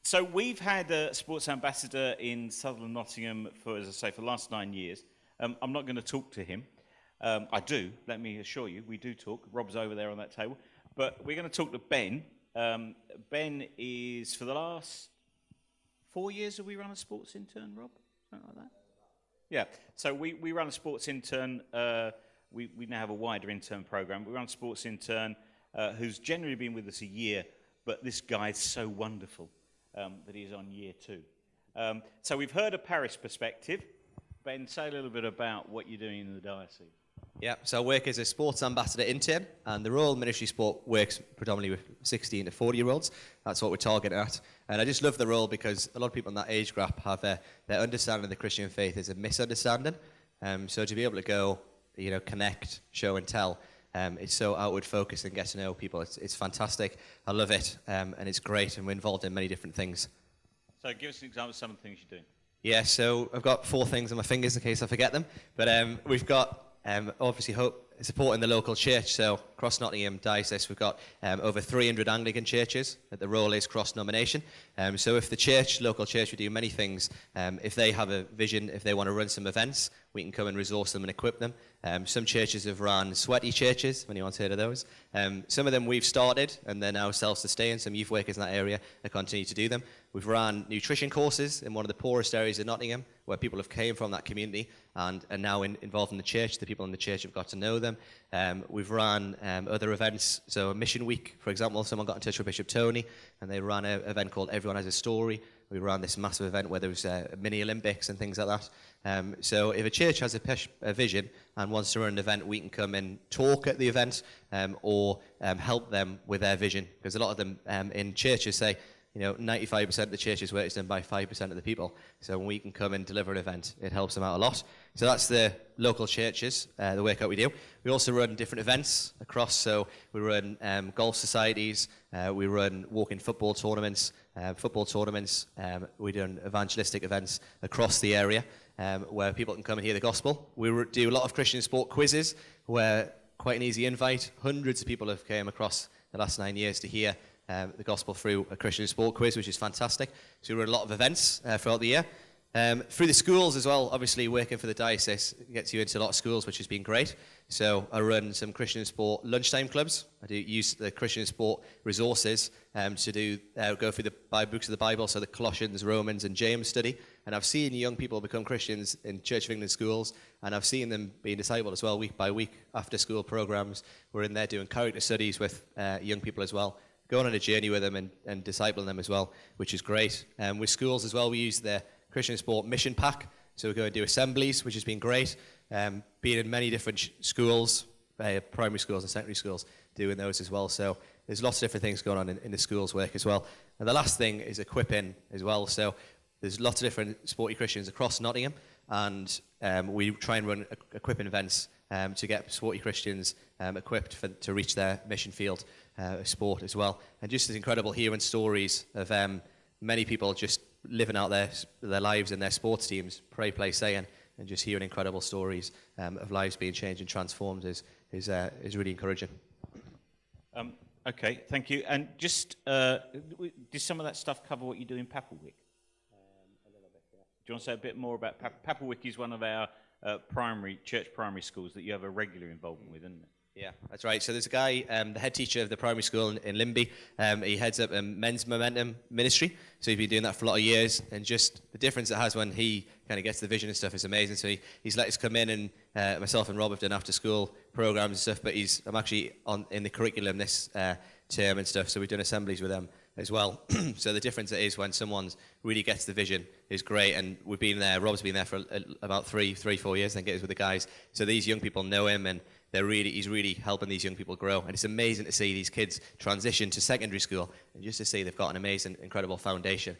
So we've had a sports ambassador in Southern Nottingham for, as I say, for the last 9 years. I'm not going to talk to him. I do, let me assure you, we do talk. Rob's over there on that table. But we're going to talk to Ben. Ben is, for the last 4 years, have we run a sports intern, Rob? Something like that? Yeah, so we run a sports intern. We now have a wider intern program. We run a sports intern who's generally been with us a year, but this guy's so wonderful that he's on year 2. So we've heard a parish perspective. Ben, say a little bit about what you're doing in the diocese. Yeah, so I work as a sports ambassador intern, and the Royal Ministry Sport works predominantly with 16 to 40-year-olds. That's what we're targeting at. And I just love the role because a lot of people in that age group have their understanding of the Christian faith is a misunderstanding. So to be able to go, connect, show and tell, it's so outward focused and get to know people. It's fantastic. I love it, and it's great, and we're involved in many different things. So give us an example of some of the things you're doing. Yeah, so I've got 4 things on my fingers in case I forget them. But we've got obviously supporting the local church. So across Nottingham Diocese, we've got over 300 Anglican churches that the role is cross-nomination. So if the local church, we do many things. If they have a vision, if they want to run some events, we can come and resource them and equip them. Some churches have run sweaty churches, if anyone's heard of those. Some of them we've started, and they're now self-sustained. Some youth workers in that area that continue to do them. We've run nutrition courses in one of the poorest areas of Nottingham, where people have came from that community and are now involved in the church. The people in the church have got to know them. We've run other events. So a Mission Week, for example, someone got in touch with Bishop Tony, and they ran an event called Everyone Has a Story. We ran this massive event where there was mini Olympics and things like that. So if a church has a vision and wants to run an event, we can come and talk at the event or help them with their vision. Because a lot of them in churches say, 95% of the church's work is done by 5% of the people. So when we can come and deliver an event, it helps them out a lot. So that's the local churches, the work that we do. We also run different events across. So we run golf societies, we run walking football tournaments. We do evangelistic events across the area where people can come and hear the gospel. We do a lot of Christian sport quizzes where quite an easy invite. Hundreds of people have come across the last 9 years to hear the gospel through a Christian sport quiz, which is fantastic. So we run a lot of events throughout the year. Through the schools as well, obviously working for the diocese gets you into a lot of schools, which has been great. So I run some Christian sport lunchtime clubs. I do use the Christian sport resources to go through the books of the Bible, so the Colossians, Romans and James study. And I've seen young people become Christians in Church of England schools, and I've seen them being discipled as well week by week after school programs. We're in there doing character studies with young people as well, going on a journey with them and discipling them as well, which is great. With schools as well, we use the Christian Sport Mission Pack. So we go and do assemblies, which has been great. Being in many different schools, primary schools and secondary schools, doing those as well. So there's lots of different things going on in the schools work as well. And the last thing is equipping as well. So there's lots of different sporty Christians across Nottingham, and we try and run equipping events to get sporty Christians equipped to reach their mission field sport as well. And just as incredible hearing stories of many people just living out their lives in their sports teams, pray, play, saying, and just hearing incredible stories of lives being changed and transformed is really encouraging. Okay, thank you. And just, did some of that stuff cover what you do in Papelwick? A little bit, yeah. Do you want to say a bit more about Papelwick? Is one of our church primary schools that you have a regular involvement with, isn't it? Yeah, that's right. So there's a guy, the head teacher of the primary school in Limby. He heads up a men's momentum ministry. So he's been doing that for a lot of years. And just the difference it has when he kind of gets the vision and stuff is amazing. So he's let us come in, and myself and Rob have done after school programs and stuff. But I'm actually in the curriculum this term and stuff. So we've done assemblies with them as well. So the difference it is when someone really gets the vision is great. And we've been there. Rob's been there for about 4 years. I think it is with the guys. So these young people know him, and he's really helping these young people grow. And it's amazing to see these kids transition to secondary school, and just to see they've got an amazing, incredible foundation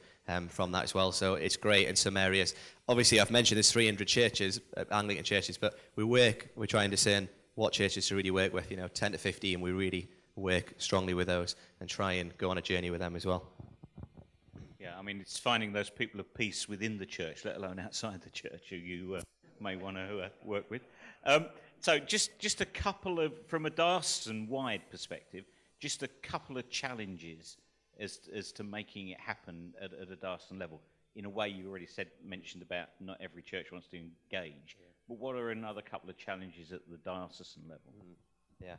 from that as well. So it's great in some areas. Obviously, I've mentioned there's 300 churches, Anglican churches, but we're trying to discern what churches to really work with, 10 to 15. We really work strongly with those and try and go on a journey with them as well. Yeah, I mean, it's finding those people of peace within the church, let alone outside the church, who you may want to work with. So just a couple of, from a diocesan-wide perspective, just a couple of challenges as to making it happen at a diocesan level? In a way, you already mentioned about not every church wants to engage, but what are another couple of challenges at the diocesan level? Yeah.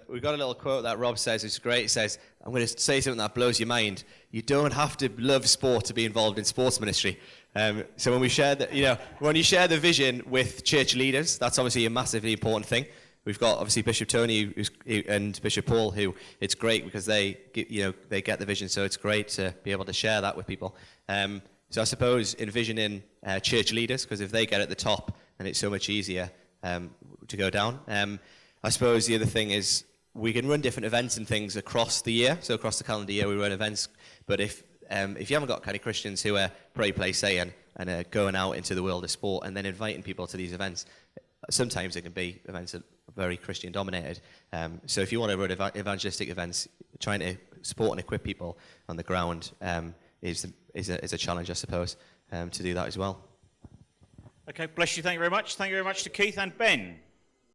We've got a little quote that Rob says, it's great. It says, I'm going to say something that blows your mind. You don't have to love sport to be involved in sports ministry. So when we share when you share the vision with church leaders, that's obviously a massively important thing. We've got obviously Bishop Tony and Bishop Paul, who it's great because they get the vision, so it's great to be able to share that with people. So I suppose envisioning church leaders, because if they get at the top, then it's so much easier to go down. I suppose the other thing is we can run different events and things across the year. So across the calendar year we run events, but if you haven't got kind of Christians who are pray, play, say, and are going out into the world of sport and then inviting people to these events, sometimes it can be events that are very Christian dominated. So if you want to run evangelistic events, trying to support and equip people on the ground is a challenge, I suppose, to do that as well. Okay, bless you. Thank you very much. Thank you very much to Keith and Ben.